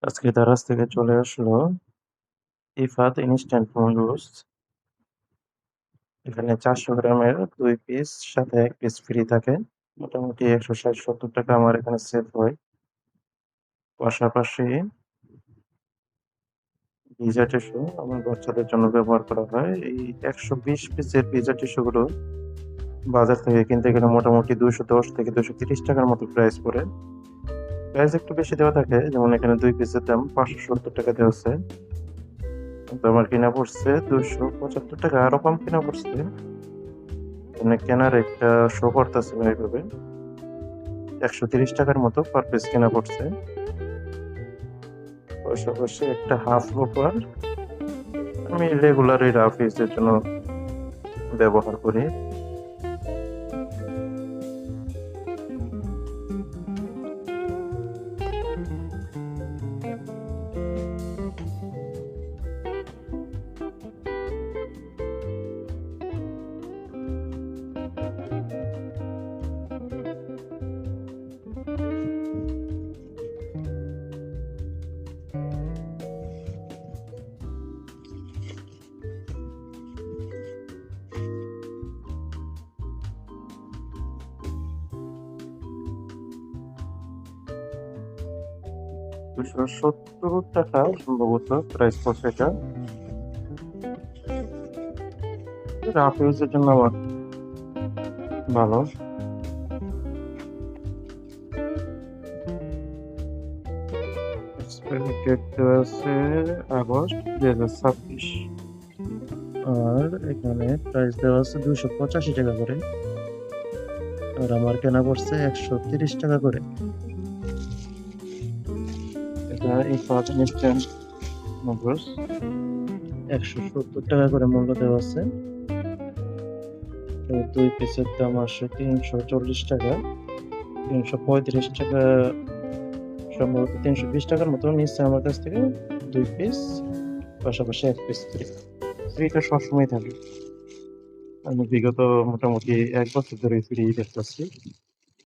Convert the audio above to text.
আজকে দারাজ থেকে চলে আসলো ইফাত ইনস্ট্যান্ট নুডলস। এখানে 400 গ্রামের 2 পিস, সাথে 1 পিস ফ্রি থাকে। মোটামুটি 160-70 টাকা আমার এখানে সেভ হয়। পাশাপাশি পিজা টিস্যু আমার বাচ্চাদের জন্য ব্যবহার করা হয়। এই 120 পিসের পিজা টিস্যুগুলো বাজার থেকে কিনতে গেলে মোটামুটি 210 থেকে 230 টাকার মতো প্রাইস পড়ে। প্রাইস একটু বেশি দেওয়া থাকে, যেমন এখানে 2 পিসের দাম 570 টাকা দেওয়া আছে, কিন্তু আমার কিনা পড়ছে 275 টাকা, আরো কম কিনা পড়ছে। মানে কেনার একটা শো করতেছিল এইভাবে 130 টাকার মতো পার পিস কেনা পড়ছে। পাশাপাশি একটা হাফ ওভার আমি রেগুলার এই রাফ ইউজের জন্য ব্যবহার করি। $270 সম্ভবত প্রাইস পড়ছে এটা। রাফ ইউজের জন্য আমার ভালো। এক্সপায়ারি ডেট দেওয়া আছে আগস্ট 2026, আর এখানে প্রাইস দেওয়া আছে 285 টাকা করে, আর আমার কেনা পড়ছে 130 টাকা করে। এটা ইফাত ইনস্ট্যান্ট নুডলস 170 টাকা করে মূল্য দেওয়া আছে। 2 পিসের দাম আসে 340 টাকা, 335 টাকা, সম্ভবত 320 টাকার মতো নিচ্ছে আমার কাছ থেকে 2 পিস। পাশাপাশি 1 পিস ফ্রি। ফ্রিটা সবসময় থাকে, আমি বিগত মোটামুটি 1 বছর ধরে ফ্রি দেখতেছি।